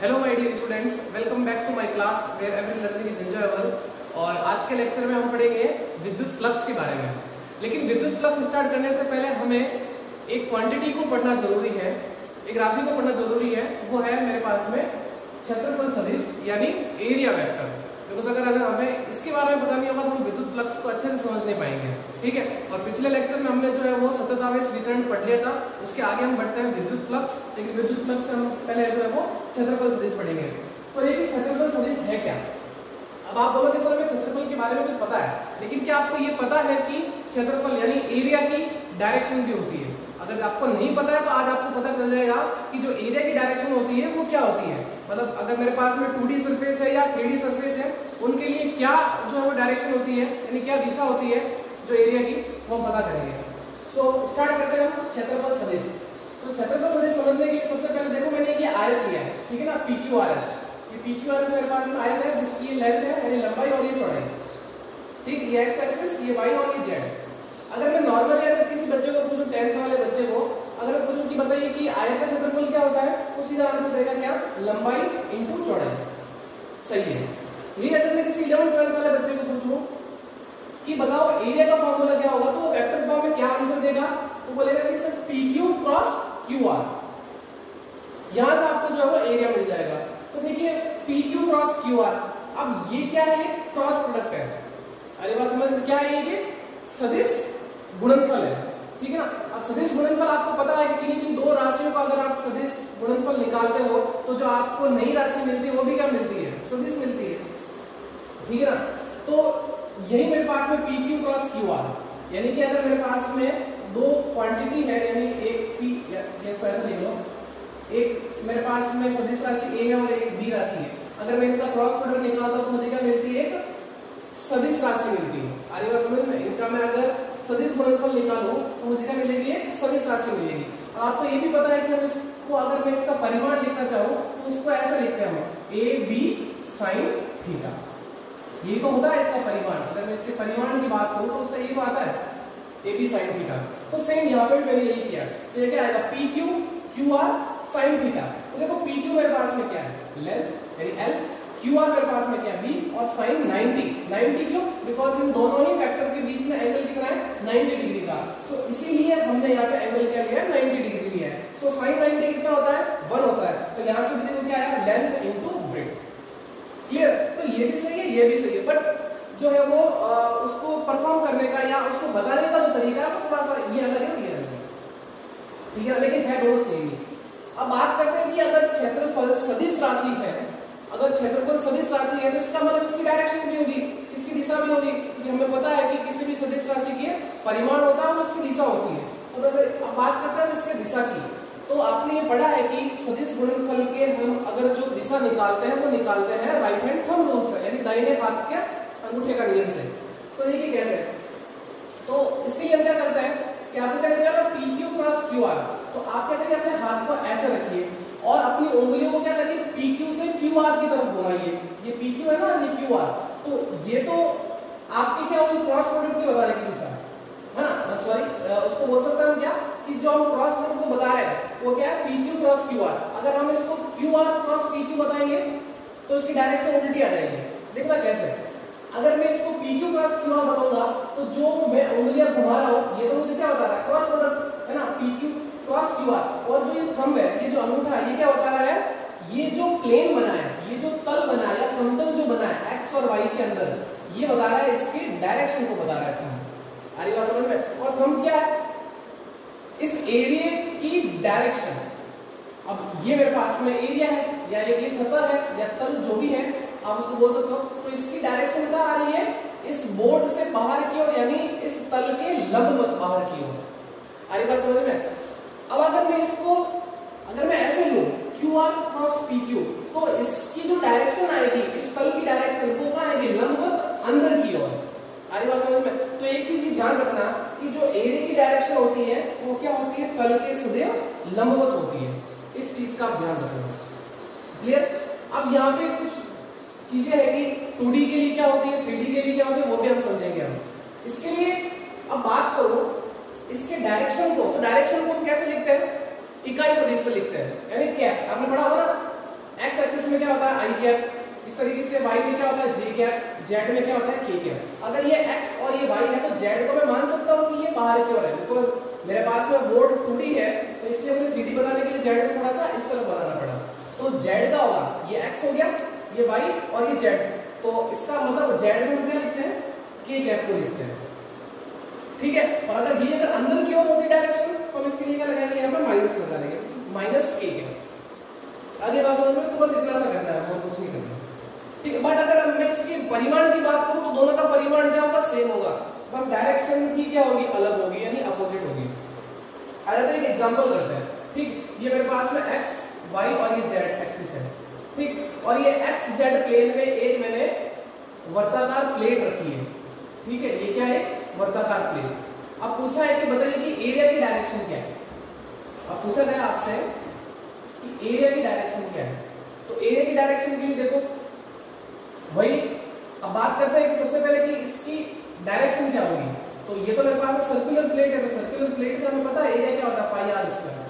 Hello my dear students, welcome back to my class where every learning is enjoyable. और आज के lecture में हम पढ़ेंगे विद्युत फ्लक्स के बारे में। लेकिन विद्युत फ्लक्स स्टार्ट करने से पहले हमें एक क्वांटिटी को पढ़ना जरूरी है, एक राशि को पढ़ना जरूरी है। वो है मेरे पास में क्षेत्रफल सदिश यानी एरिया वेक्टर। बिकॉज अगर हमें इसके बारे में पता नहीं होगा तो हम विद्युत फ्लक्स को अच्छे से समझ नहीं पाएंगे। ठीक है। और पिछले लेक्चर में हमने जो है वो सतत आवेश वितरण पढ़ लिया था। उसके आगे हम बढ़ते हैं विद्युत फ्लक्स। लेकिन विद्युत फ्लक्स से हम पहले जो है वो क्षेत्रफल सदिश पढ़ेंगे। तो देखिए क्षेत्रफल सदिश है क्या। अब आप बोलोगे सर हमें क्षेत्रफल के बारे में तो पता है, लेकिन क्या आपको ये पता है कि क्षेत्रफल यानी एरिया की डायरेक्शन भी होती है? अगर आपको नहीं पता है तो आज आपको पता चल जाएगा कि जो एरिया की डायरेक्शन होती है वो क्या होती है। मतलब अगर मेरे पास में 2D सरफेस है या 3D सरफेस है, उनके लिए क्या जो है वो डायरेक्शन होती है, यानी क्या दिशा होती है जो एरिया की, वो पता करेंगे। सो स्टार्ट करते हैं हम क्षेत्रफल सदिश। तो क्षेत्रफल सदिश समझने के लिए सबसे पहले देखो मैंने ये आयत लिया है, ठीक है ना, PQRS। ये PQRS मेरे पास में आयत है जिसकी लेंथ है यानी लंबाई और ये चौड़ाई। ठीक, ये एक्स एक्सिस, ये वाई और ये जेड। अगर मैं नॉर्मल या किसी बच्चे को पूछूं, 10th वाले बच्चे को अगर पूछूं कि बताइए कि आयत का क्षेत्रफल क्या होता है, तो सीधा आंसर देगा क्या, लंबाई इंटू चौड़ाई। सही है। यही अगर मैं किसी 11th-12th वाले बच्चे को पूछूं कि बताओ एरिया का फॉर्मूला क्या होगा, तो वो वेक्टर फॉर्म में क्या आंसर देगा, वो बोलेगा कि सर PQ क्रॉस QR। यहां से आपको जो है वो एरिया मिल जाएगा। तो देखिए PQ क्रॉस QR, अब ये क्या है, क्रॉस प्रोडक्ट है। अरे बात समझ में क्या है, ये सदिश गुणनफल है। ठीक है ना। अब सदिश गुणनफल आपको पता है कि किन्हीं भी दो राशियों का अगर आप सदिश गुणनफल निकालते हो तो जो आपको नई राशि मिलती है वो भी क्या मिलती है, सदिश मिलती है। ठीक है ना। तो यही मेरे पास में PQ क्रॉस QR, यानी कि अगर मेरे पास में दो क्वांटिटी है, यानी एक P या इसको ऐसा लिख लो, एक मेरे पास में सदिश राशि A है और एक B राशि है। अगर मैं इनका क्रॉस प्रोडक्ट निकालता हूं तो मुझे क्या मिलती है, एक सदिश राशि मिलती है। अरे बात समझ में, इनका मैं अगर सदिश गुणनफल निकालूं तो मुझे क्या मिलेगी, एक सदिश राशि मिलेगी। और आपको ये भी पता है कि हम इसको अगर मैं इसका परिमाण लिखना चाहूं तो उसको ऐसा लिखते हैं हम AB sin थीटा। ये तो होता है इसका परिमाण। अगर मैं इसके परिमाण की बात करूं तो उसका ये तो आता है AB sin थीटा। तो सेम यहाँ पे भी मैंने यही किया। तो ये क्या आएगा, PQ QR sin थीटा। तो देखो PQ मेरे पास में क्या है, लेंथ यानी L, QR मेरे पास में क्या है, B, और sin 90 क्यों, बिकॉज इन दोनों ही वेक्टर के बीच में एंगल कितना है, 90 डिग्री का। सो इसीलिए हमने यहाँ पे एंगल क्या लिया है, 90 डिग्री लिया है। सो sin 90 कितना होता है, 1 होता है। तो यहाँ से देखो क्या आया, लेंथ इंटू ब्रेड्थ। क्लियर। तो ये भी सही है, ये भी सही है, बट जो है वो उसको परफॉर्म करने का या उसको बताने का जो तरीका है वो थोड़ा सा ये अलग है, ये अलग है। ठीक है, लेकिन है दोनों सेम ही। अब बात करते हैं कि अगर क्षेत्रफल सदिश राशि है, अगर क्षेत्रफल सदिश राशि है तो इसका मतलब इसकी डायरेक्शन भी होगी, इसकी दिशा भी होगी, क्योंकि हमें पता है कि किसी भी सदिश राशि के परिमाण होता है और उसकी दिशा होती है। तो अगर अब बात करते हैं इसके दिशा की, तो आपने ये पढ़ा है कि सदिश गुणनफल के हम अगर जो दिशा निकालते हैं वो निकालते हैं राइट हैंड थंब रूल से, यानी दाहिने हाथ के अंगूठे का नियम से। तो देखिए कैसे, तो इसके लिए हम क्या करते हैं कि आपको क्या करना है, PQ क्रॉस QR। तो आप क्या करिए, अपने हाथ को ऐसे रखिए और अपनी उंगलियों को क्या करिए, PQ से QR की तरफ घुमाइए। ये PQ है ना, ये QR। तो ये तो आपकी क्या हुई, क्रॉस प्रोडक्ट की बताने की दिशा है ना, सॉरी उसको बोल सकते हैं हम क्या, कि जो हम क्रॉस प्रोडक्ट को बता रहे हैं वो क्या है, PQ क्रॉस QR। अगर हम इसको QR क्रॉस PQ बताएंगे तो इसकी डायरेक्शन उल्टी आ जाएगी। देखना कैसे, अगर मैं इसको PQ क्रॉस QR बताऊंगा तो जो मैं उंगलियां घुमा रहा हूं ये तो मुझे क्या बता रहा है, क्रॉस प्रोडक्ट है ना, PQ क्रॉस QR। और जो ये थंब है, ये जो अंगूठा है, ये क्या बता रहा है, ये जो प्लेन बना है, ये जो तल बना है या समतल जो बना है X और Y के अंदर, ये बता रहा है इसके डायरेक्शन को बता रहा है थंब। आ रही बात समझ में। और थंब क्या है, इस एरिया की डायरेक्शन। अब ये मेरे पास में एरिया है या एक सतह है या तल जो भी है आप उसको बोल सकते हो। तो इसकी डायरेक्शन क्या आ रही है, इस बोर्ड से बाहर की ओर, यानी इस तल के लंबवत बाहर की ओर। आ रही बात समझ में। अब अगर मैं इसको, अगर मैं ऐसे लूं QR क्रॉस PQ, तो इसकी जो डायरेक्शन आएगी, इस तल की डायरेक्शन वो कहां आएगी, लंबवत अंदर की ओर। आ रही बात समझ में। तो एक चीज ध्यान रखना कि जो एरिया की डायरेक्शन होती है वो क्या होती है, तल के सदैव लंबवत होती है। इस चीज का आप ध्यान रखना। क्लियर। अब यहाँ पे कुछ चीजें है कि 2D के लिए क्या होती है, 3D के लिए क्या होती है, वो भी हम समझेंगे। हम इसके लिए अब बात करो इसके डायरेक्शन को, तो डायरेक्शन को हम कैसे लिखते हैं, इकाई सदिश से लिखते हैं। यानी क्या, आपने पढ़ा होगा ना एक्स एक्सिस में क्या होता है आई कैप, इस तरीके से वाई में क्या होता है जे कैप, जेड में क्या होता है के कैप। अगर ये एक्स और ये वाई है तो जेड को मैं मान सकता हूँ कि ये बाहर की ओर है, बिकॉज मेरे पास में बोर्ड 2D है, तो इसलिए मुझे 3D बनाने के लिए जेड को थोड़ा सा इस तरफ बनाना पड़ा। तो जेड का होगा ये एक्स हो गया, ये वाई और ये जेड, तो इसका मतलब जेड में हम क्या लिखते हैं के कैप को लिखते हैं, ठीक है। और अगर ये अगर अंदर की ओर होती डायरेक्शन तो हम इसके लिए क्या लगाएंगे, यहाँ पर माइनस लगा देंगे, माइनस के कैप। आगे बात समझ में, तो बस इतना सा करना है और कुछ नहीं करना, ठीक है। बट अगर मैं इसके परिमाण की बात करूं तो दोनों का परिमाण क्या होगा, सेम होगा, बस डायरेक्शन की क्या होगी, अलग होगी, यानी अपोजिट होगी। आइए एक एग्जांपल करते हैं, ठीक। ये मेरे पास में x y और ये z एक्सिस है, ठीक। और ये x z प्लेन में एक मैंने वर्ताकार प्लेट रखी है, ठीक है। ये क्या है, वर्ताकार प्लेट। अब पूछा है कि बताइए कि एरिया की डायरेक्शन क्या है। अब पूछा गया आपसे कि एरिया की डायरेक्शन क्या है, तो एरिया की डायरेक्शन के लिए देखो वही, अब बात करते हैं कि सबसे पहले कि इसकी डायरेक्शन क्या होगी। तो ये तो मेरे पास सर्कुलर प्लेट है, तो सर्कुलर प्लेट का हमें पता है एरिया क्या होता है, पाई आर स्क्वायर।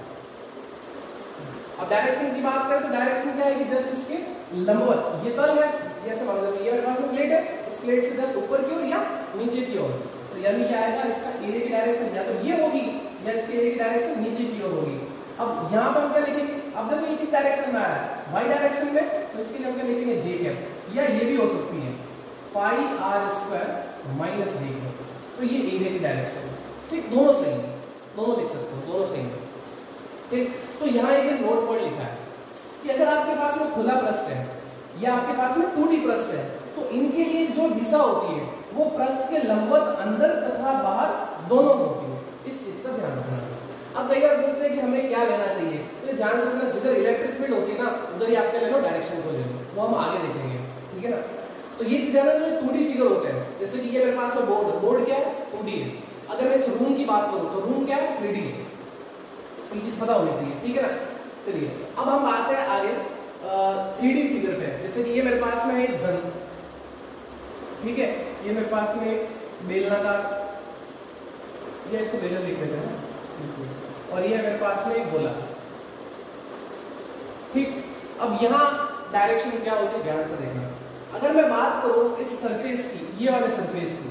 अब डायरेक्शन की बात करें तो डायरेक्शन क्या है कि जस्ट इसके लंबवत, ये तल है, ये ऐसे मान लो ये मेरे पास में प्लेट है, इस प्लेट से जस्ट ऊपर की ओर या नीचे की ओर, तो यानी क्या आएगा, इसका एरिया की डायरेक्शन या तो ये होगी या इसके एरिया की डायरेक्शन नीचे की ओर होगी। अब यहाँ पर हम क्या लिखेंगे, अब देखो ये किस डायरेक्शन में आ रहा है, वाई डायरेक्शन में, तो इसके लिए हम क्या लिखेंगे जे कैप, या ये भी हो सकती है pi r square minus J cap, तो ये एरिया की डायरेक्शन है, ठीक। दोनों सही है, दोनों लिख सकते हो, दोनों सही है, ठीक। तो यहाँ एक नोट पॉइंट लिखा है कि अगर आपके पास में खुला पृष्ठ है या आपके पास में 2D पृष्ठ है, तो इनके लिए जो दिशा होती है वो पृष्ठ के लंबवत अंदर तथा बाहर दोनों होती है, इस चीज का ध्यान रखना। अब कई बार पूछते हैं कि हमें क्या लेना चाहिए, तो ध्यान से रखना, जिधर इलेक्ट्रिक फील्ड होती है ना उधर ही आप क्या ले लो, डायरेक्शन को ले लो, वो हम आगे देखेंगे, ठीक है ना। तो ये चीजें ना 2D फिगर होते हैं, जैसे कि ये मेरे पास है बोर्ड, बोर्ड क्या है 2D है। अगर मैं इस रूम की बात करूं तो रूम क्या है 3D है, ये चीज पता होनी चाहिए, ठीक है ना। चलिए अब हम आते हैं आगे 3D फिगर पे, जैसे कि ये मेरे पास में है एक घन, ठीक है, ये मेरे पास में बेलनाकार, ये इसको बेलन लिख लेते हैं, और ये मेरे पास में एक गोला, ठीक। अब यहाँ डायरेक्शन क्या होती है, ध्यान से देखना। अगर मैं बात करूं इस सरफेस की, ये वाले सरफेस की,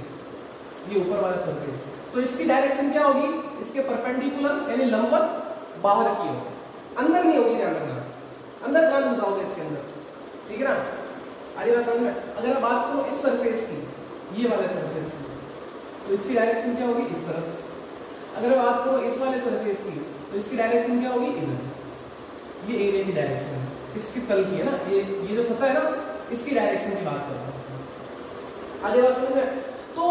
ये ऊपर वाले सरफेस की, तो इसकी डायरेक्शन क्या होगी, इसके परपेंडिकुलर यानी लंबवत बाहर की ओर, अंदर नहीं होगी, ध्यान रखना, अंदर कहां घुस जाओगे इसके अंदर, ठीक है ना। आगे बात समझ में। अगर मैं बात करूं इस सरफेस की, ये वाले सरफेस की, तो इसकी डायरेक्शन क्या होगी, इस तरफ। अगर मैं बात करूं इस वाले सरफेस की, तो इसकी डायरेक्शन क्या होगी, इधर। ये एरिया की डायरेक्शन है, इसकी तल की है ना, ये जो सतह है ना, इसकी डायरेक्शन की बात कर रहा हूं। आगे बात समझ में। तो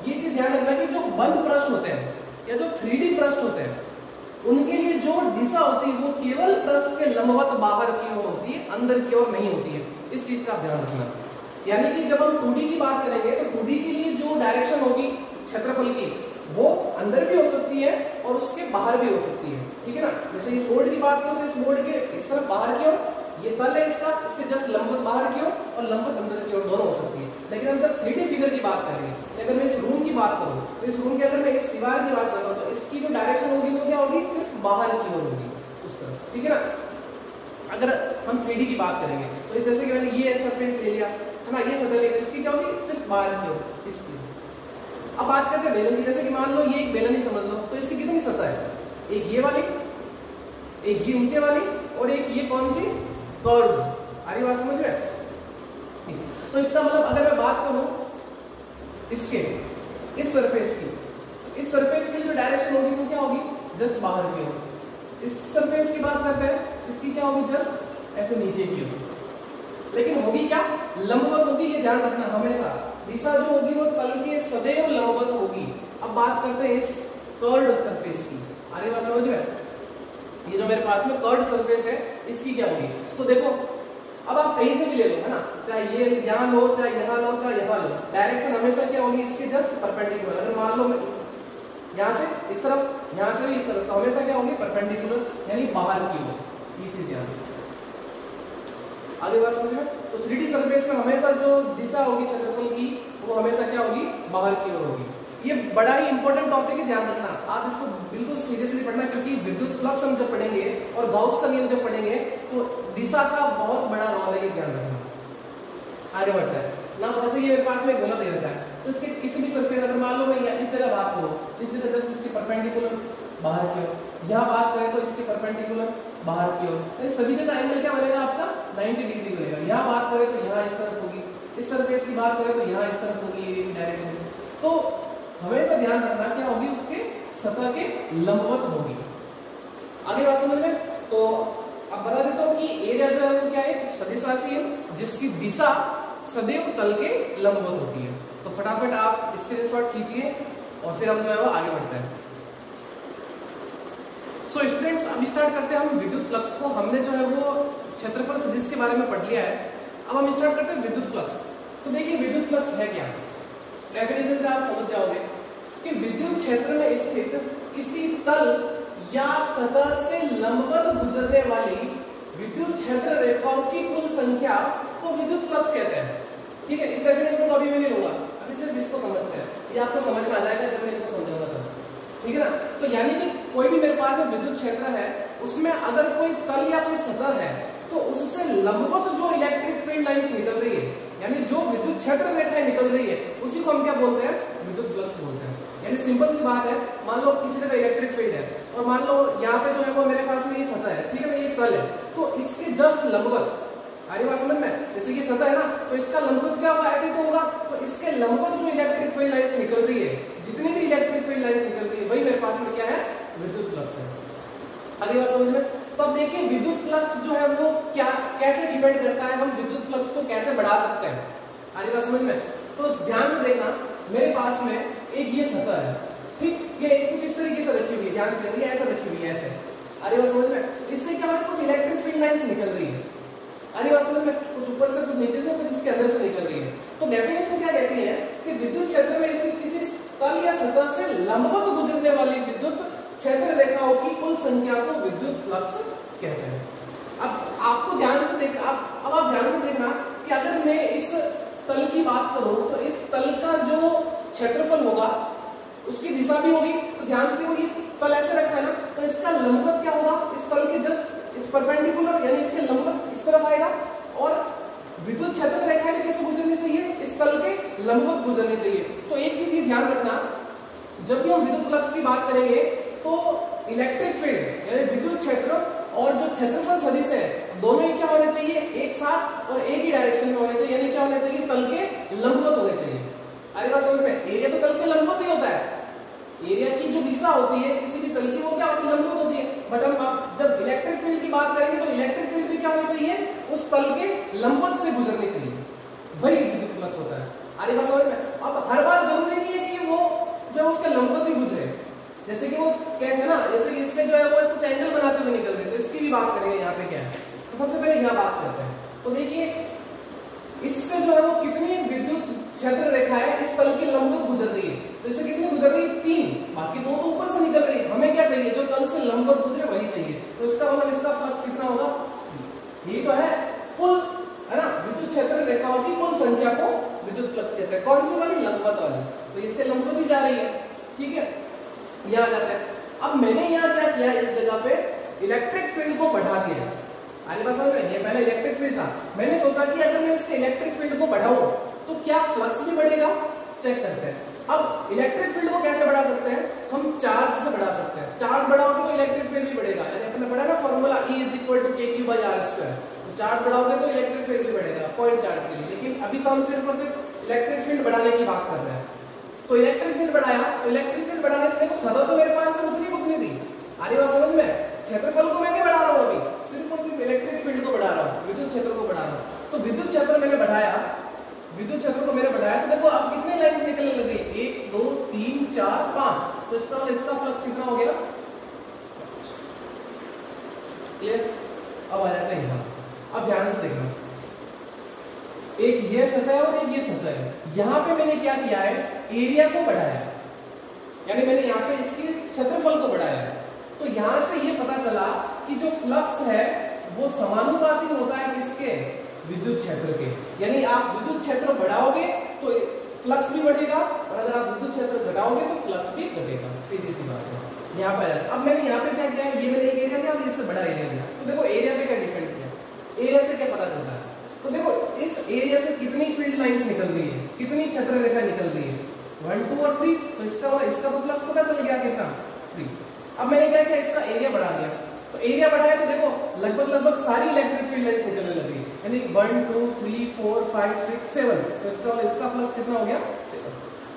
ये चीज ध्यान रखना कि जो बंद प्रश्न होते हैं या जो 3D प्रश्न होते हैं, उनके लिए जो दिशा होती है वो केवल पृष्ठ के लंबवत बाहर की ओर होती है, अंदर की ओर नहीं होती है, इस चीज का ध्यान रखना। यानी कि जब हम 2D की बात करेंगे तो 2D के लिए जो डायरेक्शन होगी क्षेत्रफल की, वो अंदर भी हो सकती है और उसके बाहर भी हो सकती है, ठीक है ना। जैसे इस बोर्ड की बात करें तो इस बोर्ड के इस तरफ बाहर की ओर, ये तल है इसका, इसके जस्ट लंबवत बाहर की ओर और लंबवत अंदर की ओर, दोनों हो सकती है। लेकिन हम जब 3D फिगर की बात करेंगे, अगर मैं इस रूम की बात करूं तो इस रूम के अंदर मैं इस दीवार की बात करता हूं, तो इसकी जो डायरेक्शन होगी वो क्या होगी, सिर्फ बाहर की ओर होगी, उस तरफ, ठीक है ना। अगर हम 3D की बात करेंगे तो इस जैसे कि मैंने ये सरफेस ले लिया है ना, ये सतह ले ली, इसकी क्या होगी, सिर्फ बाहर की ओर, इसकी। अब बात करते हैं बेलन की, जैसे कि मान लो ये एक बेलन ही समझ लो, तो इसकी कितनी सतह है, एक ये वाली, एक ये नीचे वाली, और एक ये कौन सी, कर्व। आ रही बात समझ में। तो इसका मतलब अगर मैं बात करूं इसके इस सरफेस की, इस सरफेस की जो डायरेक्शन होगी वो क्या होगी, जस्ट बाहर की ओर। इस सरफेस की बात करते हैं, इसकी क्या होगी, जस्ट ऐसे नीचे की ओर, लेकिन होगी क्या, लंबवत होगी, ये ध्यान रखना हमेशा। दिशा जो होगी वो तल के सदैव लंबवत होगी। अब बात करते हैं इस कर्व्ड सरफेस की, आ रही बात समझ में। ये जो मेरे पास में कर्व्ड सरफेस है, इसकी क्या होगी, तो देखो अब आप कहीं से भी ले लो, है ना, चाहे ये यहाँ लो, चाहे यहाँ लो, चाहे यहाँ लो, डायरेक्शन हमेशा क्या होगी, इसके जस्ट परपेंडिकुलर। अगर मान लो यहाँ से इस तरफ, यहाँ से भी इस तरफ, तो हमेशा क्या होगी, परपेंडिकुलर, यानी बाहर की ओर। ये चीज याद है, आगे बात समझ में। तो 3D सरफेस में हमेशा जो दिशा होगी क्षेत्रफल की, वो हमेशा क्या होगी, बाहर की ओर होगी। ये बड़ा ही इंपॉर्टेंट टॉपिक है, ध्यान रखना, आप इसको बिल्कुल सीरियसली पढ़ना, क्योंकि विद्युत फ्लक्स हम जब पढ़ेंगे और गाउस का नियम जब पढ़ेंगे तो दिशा का बहुत बड़ा रोल है, ये ध्यान रखना। आगे बढ़ता है ना, जैसे ये मेरे पास में गोला दे रखा है, तो इसके किसी भी सरफेस, अगर मान लो मैं इस जगह बात करूं, इस जगह जस्ट इसके परपेंडिकुलर बाहर की ओर, यहाँ बात करें तो इसके परपेंडिकुलर बाहर की ओर, सभी जगह एंगल क्या बनेगा आपका 90 डिग्री बनेगा। यहाँ बात करें तो यहाँ इस तरफ होगी, इस सरफेस की बात करें तो यहाँ इस तरफ होगी डायरेक्शन। तो हमेशा ध्यान रखना क्या होगी, उसके सतह के लंबवत होगी। आगे बात समझ में, तो अब बता देता हूँ कि एरिया जो है वो क्या है, सदिश राशि है जिसकी दिशा सदैव तल के लंबवत होती है। तो फटाफट आप स्क्रीनशॉट खींचिए और फिर हम जो है वो आगे बढ़ते हैं। सो स्टूडेंट्स, अब स्टार्ट करते हैं हम विद्युत फ्लक्स को। हमने जो है वो क्षेत्रफल सदिश के बारे में पढ़ लिया है, अब हम स्टार्ट करते हैं विद्युत फ्लक्स। तो देखिए विद्युत फ्लक्स है क्या, डेफिनेशन से आप समझ जाओगे कि विद्युत क्षेत्र में स्थित किसी तल या सतह से लंबवत गुजरने वाली विद्युत क्षेत्र रेखाओं की कुल संख्या को विद्युत फ्लक्स कहते हैं। ठीक है, इस डेफिनेशन को अभी मैं नहीं लूंगा, अभी सिर्फ इसको समझते हैं, ये आपको समझ में आ जाएगा जब मैं इनको समझाऊंगा तब। ठीक है ना, तो यानी कि कोई भी मेरे पास विद्युत क्षेत्र है, उसमें अगर कोई तल या कोई सतह है तो उससे लंबवत जो इलेक्ट्रिक फील्ड लाइंस निकल रही है, यानी जो विद्युत क्षेत्र रेखाएं निकल रही है, उसी को हम क्या बोलते हैं, विद्युत फ्लक्स बोलते हैं। यानी सिंपल सी बात है, मान लो किसी जगह इलेक्ट्रिक फील्ड है और मान लो यहाँ पे जो है वो मेरे पास में ये सतह है, ठीक है ना, ये तल है, तो इसके जस्ट लंबवत, आगे बात समझ में, जैसे ये सतह है ना, तो इसका लंबवत क्या होगा, ऐसे तो होगा, तो इसके लंबवत जो इलेक्ट्रिक फील्ड लाइंस निकल रही है, जितनी भी इलेक्ट्रिक फील्ड लाइंस निकल रही है, वही मेरे पास में क्या है, विद्युत फ्लक्स है। आगे बात समझ में, तो अब देखिए विद्युत फ्लक्स जो है वो क्या, कैसे डिपेंड करता है, हम विद्युत फ्लक्स को कैसे बढ़ा सकते हैं। आगे बात समझ में, तो ध्यान से देखना, मेरे पास में एक ये सतह है, ठीक, ये कुछ इस तरीके से रखी हुई है, ध्यान से देखिए, ऐसा रखी हुई है, ऐसे। आगे बात समझ में, इससे क्या है, कुछ इलेक्ट्रिक फील्ड लाइंस निकल रही है। आगे बात समझ में, कुछ ऊपर से कुछ नीचे से कुछ इसके अंदर से निकल रही है। तो डेफिनेशन क्या कहती है कि विद्युत क्षेत्र में स्थित किसी तल या सतह से लंबवत गुजरने वाली विद्युत क्षेत्र रेखाओं की कुल संख्या को विद्युत फ्लक्स कहते हैं। अब आपको ध्यान से देख, अब आप ध्यान से देखना कि अगर मैं इस तल की बात करूं तो इस तल का जो क्षेत्रफल होगा उसकी दिशा भी होगी, तो ध्यान से देखो, ये तल ऐसे रखा है ना, तो इसका लंबवत क्या होगा, इस तल के जस्ट इस परपेंडिकुलर, यानी इसके लंबवत इस तरफ आएगा, और विद्युत क्षेत्र रेखाएं भी कैसे गुजरनी चाहिए, इस तल के लंबवत गुजरनी चाहिए। तो एक चीज ये ध्यान रखना, जब भी हम विद्युत फ्लक्स की बात करेंगे तो इलेक्ट्रिक फील्ड यानी विद्युत क्षेत्र और जो क्षेत्रफल सदिश है, दोनों ही क्या होने चाहिए, एक साथ और एक ही डायरेक्शन में होने चाहिए, यानी क्या होने चाहिए, तल के लंबवत होने चाहिए। अरे बात समझ में, एरिया तो तल के लंबवत ही होता है, एरिया की जो दिशा होती है किसी भी तल की वो क्या होती है, लंबवत होती है। बट हम जब इलेक्ट्रिक फील्ड की बात करेंगे तो इलेक्ट्रिक फील्ड भी क्या होनी चाहिए, उस तल के लंबवत से गुजरनी चाहिए, वही विद्युत फ्लक्स होता है। अरे बात समझ में, अब हर बार जरूरी नहीं है कि वो जो उसके लंबवत ही गुजरे, जैसे कि वो कैसे ना, जैसे कि इसमें जो है वो कुछ एंगल बनाते हुए निकल रहे, तो इसकी भी बात करेंगे यहाँ पे क्या है। तो सबसे पहले यहाँ बात करते हैं, तो देखिए इससे जो है वो कितनी विद्युत क्षेत्र रेखाएं इस तल की लंबवत गुजर रही है, तो इससे कितनी गुजर रही है, 3, बाकी 2 तो ऊपर से निकल रही है। हमें क्या चाहिए, जो तल से लंबवत गुजरे वही चाहिए, तो इसका मतलब इसका फ्लक्स कितना होगा, यही तो है कुल, है ना, विद्युत क्षेत्र रेखाओं की कुल संख्या को विद्युत फ्लक्स कहते हैं। कौन सी वाली, लंबवत वाली, तो इसके लंबवत ही जा रही है, ठीक है, यहाँ जाते हैं। अब मैंने यहाँ क्या किया, इस जगह पे इलेक्ट्रिक फील्ड को बढ़ा दिया। आगे बात समझ में, ये पहले इलेक्ट्रिक फील्ड था, मैंने सोचा कि अगर मैं इसके इलेक्ट्रिक फील्ड को बढ़ाऊं तो क्या फ्लक्स भी बढ़ेगा, चेक करते हैं। अब इलेक्ट्रिक फील्ड को कैसे बढ़ा सकते हैं, हम चार्ज से बढ़ा सकते हैं, चार्ज बढ़ाओगे तो इलेक्ट्रिक फील्ड भी बढ़ेगा, यानी अपने पढ़ा ना फॉर्मूला E = kq/r², तो चार्ज बढ़ाओगे तो इलेक्ट्रिक फील्ड भी बढ़ेगा पॉइंट चार्ज के लिए। लेकिन अभी तो हम सिर्फ और सिर्फ इलेक्ट्रिक फील्ड बढ़ाने की बात कर रहे हैं, तो इलेक्ट्रिक फील्ड बढ़ाया, तो इलेक्ट्रिक फील्ड बढ़ाने से देखो सतह तो मेरे पास उतनी थी, आगे बात समझ में, क्षेत्रफल को मैं नहीं बढ़ा रहा हूँ, अभी सिर्फ और सिर्फ इलेक्ट्रिक फील्ड को बढ़ा रहा हूँ, विद्युत क्षेत्र को बढ़ा रहा हूँ। तो विद्युत क्षेत्र मैंने बढ़ाया, विद्युत क्षेत्र को मैंने बढ़ाया, तो देखो अब कितने लाइंस निकलने लगे, 1 2 3 4 5, तो इसका फ्लक्स कितना हो गया, क्लियर। अब आ जाता है यहाँ, अब ध्यान से देखना, एक ये सतह है और एक ये सतह है, यहाँ पे मैंने क्या किया है, एरिया को बढ़ाया, यानी मैंने यहाँ पे इसके क्षेत्रफल को बढ़ाया, तो यहां से ये पता चला कि जो फ्लक्स है वो समानुपाती होता है किसके, विद्युत क्षेत्र के। यानी आप विद्युत क्षेत्र बढ़ाओगे तो फ्लक्स भी बढ़ेगा, और अगर आप विद्युत क्षेत्र घटाओगे तो फ्लक्स भी घटेगा, सीधी सी बात है। यहाँ पर अब मैंने यहाँ पे क्या किया, ये मैंने एक एरिया दिया और इससे बड़ा एरिया दिया, तो देखो एरिया पे क्या डिपेंड किया, एरिया से क्या पता चलता है, तो देखो इस एरिया से कितनी फील्ड लाइंस निकल रही है, कितनी छत्र रेखा निकल रही है, 1 2 और 3, तो इसका तो फ्लक्स पता चल गया कितना, 3। अब मैंने क्या किया, इसका एरिया बढ़ा दिया, तो एरिया बढ़ाया तो देखो लगभग सारी इलेक्ट्रिक फील्ड लाइंस निकलने लगी, यानी 1 2 3 4 5 6 7, तो इसका फ्लक्स कितना हो गया, 7।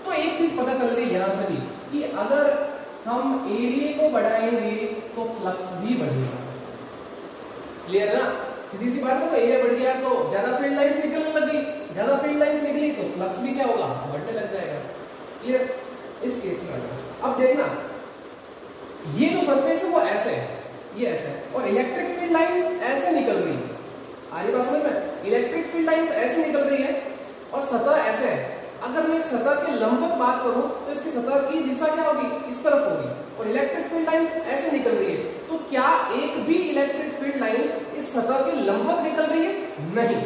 तो एक चीज पता चल रही है यहाँ से भी कि अगर हम एरिया को बढ़ाएंगे तो फ्लक्स भी बढ़ेगा। क्लियर है ना, सीधी सी बात है, तो एरिया बढ़ गया तो ज्यादा फील्ड लाइंस निकलने लग गई, ज्यादा फील्ड लाइंस निकली तो फ्लक्स भी क्या होगा, बढ़ने लग जाएगा। क्लियर, इस केस में अब देखना, ये जो सरफेस है वो ऐसे है, ये ऐसे है, और इलेक्ट्रिक फील्ड लाइंस ऐसे निकल रही है। आगे बात समझ में, इलेक्ट्रिक फील्ड लाइंस ऐसे निकल रही है और सतह ऐसे है। अगर मैं सतह के लंबवत बात करूं तो इसकी सतह की दिशा क्या होगी, इस तरफ होगी, और इलेक्ट्रिक फील्ड लाइंस ऐसे निकल रही है, तो क्या एक भी इलेक्ट्रिक फील्ड लाइंस इस सतह के लंबवत निकल रही है, नहीं,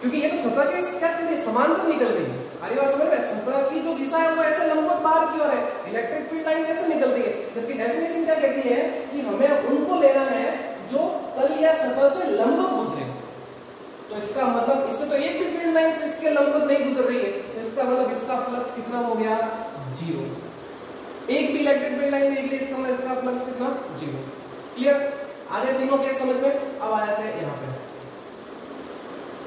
क्योंकि ये तो सतह के क्या समांतर निकल रही है। आगे बात समझ में, सतह की जो दिशा है वो ऐसे लंबवत बाहर की ओर है, इलेक्ट्रिक फील्ड लाइंस ऐसे निकल रही है, जबकि डेफिनेशन क्या कहती है कि हमें उनको लेना है जो तल या सतह से लंबवत गुजरे। तो इसका मतलब इससे तो एक भी फील्ड लाइंस इसके लंबवत नहीं गुजर रही है, तो इसका मतलब इसका फ्लक्स कितना हो गया, 0। एक भी इलेक्ट्रिक फील्ड लाइन देख ली, इसका मतलब इसका फ्लक्स कितना, 0। क्लियर, आगे तीनों केस समझ में। अब आ जाते हैं यहाँ पे,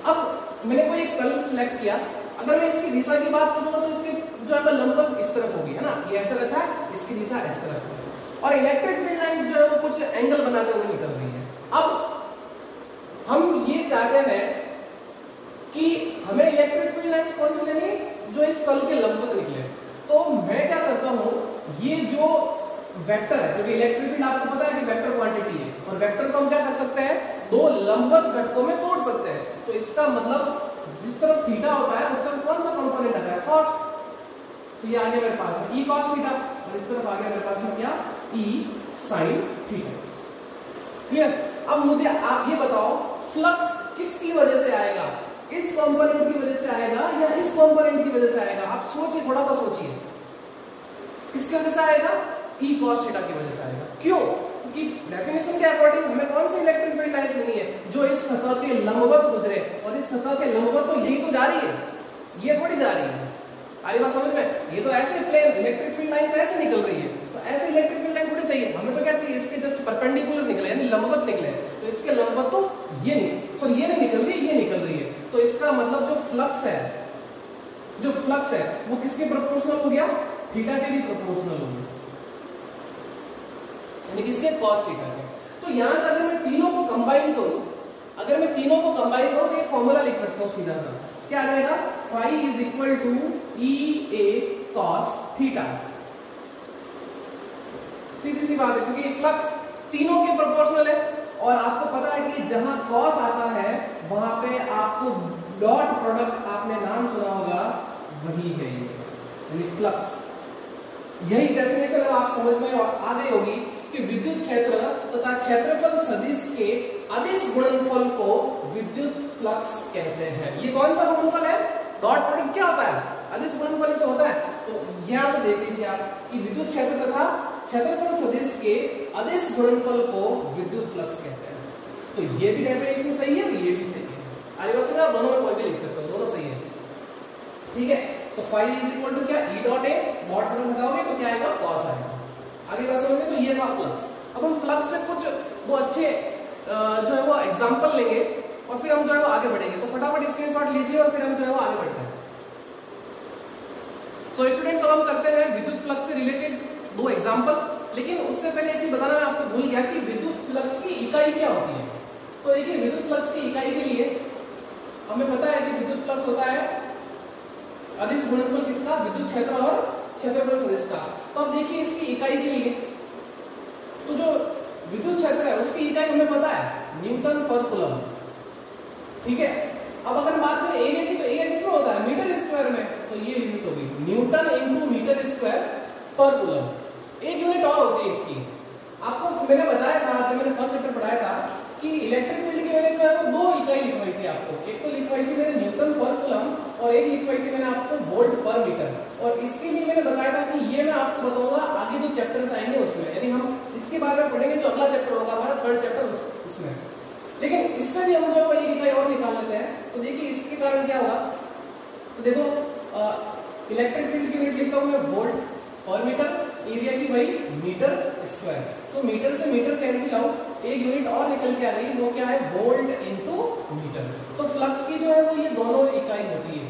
अब मैंने कोई एक तल सिलेक्ट किया, अगर मैं इसकी दिशा की बात करूंगा तो इसकी जो है लंबवत इस तरफ होगी, है ना, ये ऐसा रखा है, इसकी दिशा इस तरफ है, और इलेक्ट्रिक फील्ड लाइंस जो है वो कुछ एंगल बनाते हुए निकल रही है। अब हम ये चाहते हैं कि हमें इलेक्ट्रिक फील्ड लाइंस कौन सी लेनी है, जो इस तल के लंबवत निकले। तो मैं क्या करता हूं, ये जो वेक्टर है, क्योंकि इलेक्ट्रिक फील्ड आपको पता है कि वेक्टर क्वांटिटी है, और वेक्टर को हम क्या कर सकते हैं, दो लंबवत घटकों में तोड़ सकते हैं। तो इसका मतलब जिस तरफ थीटा होता है उस तरफ कौन सा कंपोनेंट आता है, कॉस, तो ये आगे मेरे पास है ई कॉस थीटा, और इस तरफ आगे मेरे पास है क्या, ई साइन थीटा। क्लियर, अब मुझे आप ये बताओ फ्लक्स किसकी वजह से आएगा, इस कंपोनेंट की वजह से आएगा या इस कंपोनेंट की वजह से आएगा। आप सोचिए, थोड़ा सा सोचिए, किसकी वजह से आएगा, ई कॉस थीटा की वजह से आएगा। क्यों, क्योंकि डेफिनेशन के अकॉर्डिंग हमें कौन सी इलेक्ट्रिक फील्ड लाइंस लेनी है, जो इस सतह के लंबवत गुजरे, और इस सतह के लंबवत तो यही तो जा रही है, ये थोड़ी जा रही है। आगे बात समझ में, ये तो ऐसे प्लेन इलेक्ट्रिक फील्ड लाइंस ऐसे निकल रही है, तो ऐसे इलेक्ट्रिक फील्ड लाइन थोड़ी चाहिए, हमें तो क्या चाहिए, इसके जस्ट परपेंडिकुलर निकले, यानी लंबवत निकले। तो इसके लंबवत तो ये नहीं, सॉरी ये नहीं निकल रही है, ये निकल रही है, तो इसका मतलब जो फ्लक्स है वो किसके प्रोपोर्शनल हो गया, थीटा के भी प्रोपोर्शनल हो गया, यानी किसके, कॉस थीटा के। तो यहां से अगर मैं तीनों को कंबाइन करूं, तो एक फॉर्मूला लिख सकता हूं सीधा सा, क्या आ जाएगा, phi is equal to E A cos theta. सीधी सी बात है, क्योंकि फ्लक्स तीनों के प्रोपोर्शनल है, और आपको पता है कि जहां कॉस आता है वहां पे आपको डॉट प्रोडक्ट, आपने नाम सुना होगा, वही है ये, यानी फ्लक्स। यही डेफिनेशन अब आप समझ में आ गई होगी कि विद्युत क्षेत्र तथा क्षेत्रफल सदिश के अदिश गुणनफल को विद्युत फ्लक्स कहते हैं। ये कौन सा गुणनफल है, डॉट प्रोडक्ट क्या होता है, अदिश गुणनफल तो होता है। तो यहां से देख लीजिए आप कि विद्युत क्षेत्र तथा क्षेत्रफल सदिश के अदिश गुणनफल को विद्युत फ्लक्स कहते हैं। तो ये भी डेफिनेशन सही है, ये भी सही है। आगे बस आप दोनों में कोई भी लिख सकते हो, दोनों सही है, ठीक है। तो फाई इज इक्वल टू क्या, E dot A, dot product हटाओगे तो क्या आएगा, कॉस आएगा। आगे बात समझिए, तो ये था फ्लक्स। अब हम फ्लक्स से कुछ वो अच्छे जो है वो एग्जांपल लेंगे, और फिर हम जो है वो आगे बढ़ेंगे। तो फटाफट स्क्रीनशॉट लीजिए और फिर हम जो है वो आगे बढ़ते हैं। सो स्टूडेंट्स, अब हम करते हैं विद्युत फ्लक्स से रिलेटेड दो एग्जांपल। लेकिन उससे पहले एक चीज बताना मैं आपको भूल गया कि विद्युत फ्लक्स की इकाई क्या होती है। तो देखिए, विद्युत फ्लक्स की इकाई के लिए हमें पता है कि विद्युत फ्लक्स होता है अदिश गुणनफल किसका, विद्युत क्षेत्र और क्षेत्रफल सदिश का। तो अब देखिए इसकी इकाई के लिए, तो जो विद्युत क्षेत्र है उसकी इकाई हमें पता है, न्यूटन पर कूलम, ठीक है। अब अगर बात करें एरिया की, तो एरिया किसमें होता है, मीटर स्क्वायर में, तो ये यूनिट होगी न्यूटन इनटू मीटर स्क्वायर पर कूलम। एक यूनिट और होती है इसकी, आपको मैंने बताया था जब मैंने फर्स्ट चैप्टर पढ़ाया था कि इलेक्ट्रिक फील्ड की मैंने जो है वो दो इकाई लिखवाई थी आपको। एक तो लिखवाई थी मैंने न्यूटन पर कूलम, और एक लिखवाई थी मैंने आपको वोल्ट पर मीटर। और इसके लिए मैंने बताया था कि ये मैं आपको बताऊंगा आगे जो चैप्टर्स आएंगे उसमें, यानी हम इसके बारे में पढ़ेंगे जो अगला चैप्टर होगा हमारा थर्ड चैप्टर उसमें। लेकिन इससे भी हम जो एक इकाई और निकाल लेते हैं। तो देखिए इसके कारण क्या होगा, तो देखो इलेक्ट्रिक फील्ड की यूनिट लिखता हूं मैं वोल्ट पर मीटर, एरिया की वही मीटर स्क्वायर। सो मीटर से मीटर कैंसिल आउट, एक यूनिट और निकल के आ गई, वो क्या है वोल्ट इनटू मीटर। तो फ्लक्स की जो है वो ये दोनों इकाई होती है।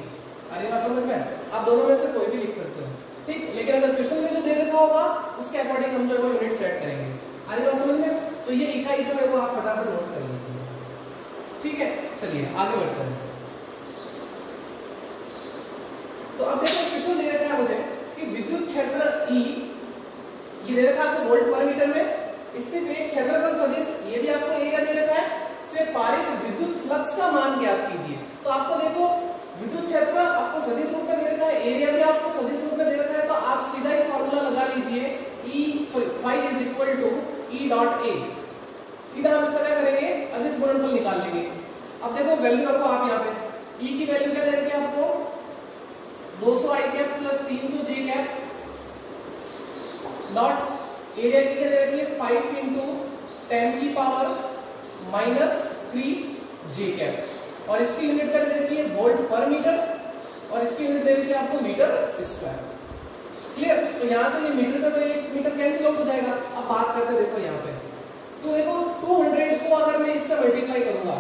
अरे बात समझ में, आप दोनों में से कोई भी लिख सकते हो, ठीक। लेकिन अगर क्वेश्चन में जो दे रखा होगा उसके अकॉर्डिंग हम जो है वो यूनिट सेट करेंगे। अरे बात समझ में, तो ये इकाई जो है वो आप फटाफट नोट कर लीजिए, ठीक है। चलिए आगे बढ़ते हैं। तो अब देखो क्वेश्चन दे रखा है मुझे कि विद्युत क्षेत्र E, ये दे रखा है आपको वोल्ट पर मीटर में स्थित एक क्षेत्रफल सदिश, ये भी आपको एरिया दे रखा है, से पारित विद्युत फ्लक्स का मान ज्ञात कीजिए। तो आपको देखो विद्युत क्षेत्र आपको सदिश रूप में दे रखा है, एरिया भी आपको सदिश रूप में दे रखा है, तो आप सीधा ही फॉर्मूला लगा लीजिए phi is equal to E dot A। सीधा हम इसका क्या करेंगे, अदिश गुणनफल निकाल लेंगे। अब देखो वैल्यू रखो आप यहाँ पे, E की वैल्यू क्या दे रखी है आपको 200 i cap plus 300 j cap dot area की क्या दे रखी है 5 इंटू 10 की पावर माइनस 3 j कैप, और इसकी यूनिट क्या दे रखी है वोल्ट पर मीटर, और इसकी यूनिट दे रखी है आपको मीटर स्क्वायर। क्लियर। तो यहाँ से ये मीटर से तो एक मीटर कैंसिल आउट हो जाएगा। अब बात करते हैं देखो यहाँ पे, तो देखो 200 को अगर मैं इससे मल्टीप्लाई करूंगा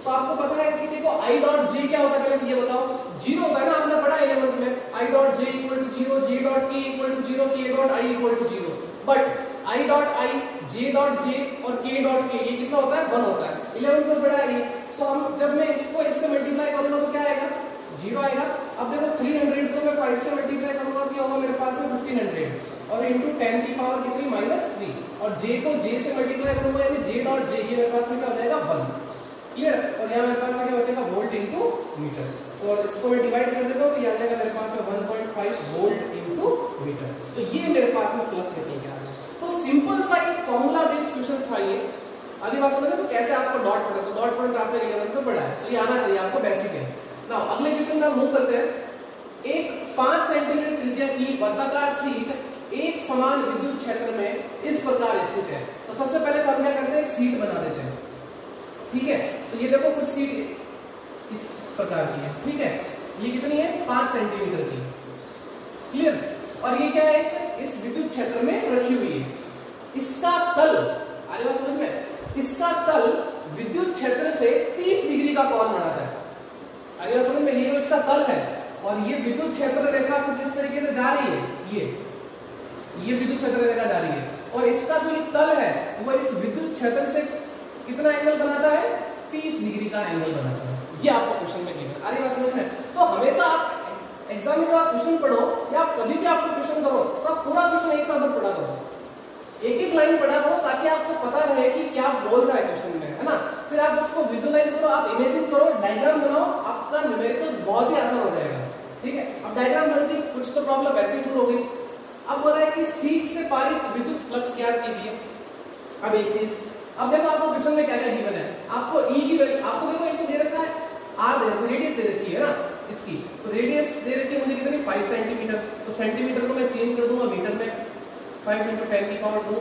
तो आपको पता है कि देखो i डॉट j क्या होता है, पहले ये बताओ। जीरो होता है ना, आपने पढ़ा 11th में i dot j equal to 0, j dot k equal to 0, k dot i equal to 0। But i dot i, j dot j और k डॉट k ये कितना होता है 1 होता है। 11th में पढ़ा है ये। तो हम जब मैं इसको इससे मल्टीप्लाई करूंगा तो क्या आएगा 0 आएगा। अब देखो 300 को मैं 5 से मल्टीप्लाई करूंगा तो क्या होगा मेरे पास में 1500 और इंटू 10 की पावर कितनी -3, और j को j से मल्टीप्लाई करूंगा यानी j डॉट j, ये मेरे पास में क्या हो जाएगा 1। क्लियर। और यहाँ मेरे पास में क्या बचेगा वोल्ट इनटू मीटर, और इसको मैं डिवाइड कर देता हूँ तो ये आ जाएगा मेरे पास में 1.5 वोल्ट इनटू मीटर। तो ये मेरे पास में फ्लक्स निकल के आ गया। तो सिंपल सा एक फॉर्मूला बेस्ड क्वेश्चन था ये। आगे बात समझे तो कैसे आपको डॉट प्रोडक्ट, तो डॉट प्रोडक्ट आपने 11th में पढ़ा है, तो ये आना चाहिए आपको, बेसिक है। नाउ अगले क्वेश्चन में मूव करते हैं। एक 5 सेंटीमीटर त्रिज्या की वर्गाकार शीट एक समान विद्युत क्षेत्र में इस प्रकार स्थित है। तो सबसे पहले तो हम क्या करते हैं, एक शीट बना देते हैं, ठीक है। तो ये देखो कुछ शीट इस प्रकार की है, ठीक है। ये कितनी है 5 सेंटीमीटर की, क्लियर। और ये क्या है, इस विद्युत क्षेत्र में रखी हुई है। इसका तल, आगे बात समझ में, इसका तल विद्युत क्षेत्र से 30 डिग्री का कोण बनाता है। आगे बात समझ में, ये इसका तल है और ये विद्युत क्षेत्र रेखा कुछ इस तरीके से जा रही है, ये विद्युत क्षेत्र रेखा जा रही है, और इसका जो ये तल है वो इस विद्युत क्षेत्र से कितना एंगल बनाता है 30 डिग्री का एंगल बनाता है। ये आपको क्वेश्चन में गिवन। अरे बात समझ में। तो हमेशा आप एग्जाम में जब आप क्वेश्चन पढ़ो या कभी भी आपको क्वेश्चन करो तो आप पूरा क्वेश्चन एक साथ पढ़ा करो, एक एक लाइन पढ़ा करो, ताकि आपको पता रहे कि क्या बोल रहा है क्वेश्चन में, है ना। फिर आप उसको विजुअलाइज करो, आप इमेजिन करो, डायग्राम बनाओ, आपका न्यूमेरिकल बहुत ही आसान हो जाएगा, ठीक है। अब डायग्राम बनती कुछ तो प्रॉब्लम वैसे ही दूर हो गई। अब बोला है कि शीट से पारित विद्युत फ्लक्स ज्ञात कीजिए। अब एक चीज, अब देखो आपको क्वेश्चन में क्या क्या गिवन है। आपको E की वैल्यू, आपको देखो एक तो दे रखा है R, देखो रेडियस दे रखी है ना इसकी, तो रेडियस दे रखी है मुझे कितनी 5 सेंटीमीटर। तो सेंटीमीटर को मैं चेंज कर दूंगा मीटर में, 5 इंटू 10 की पावर 2,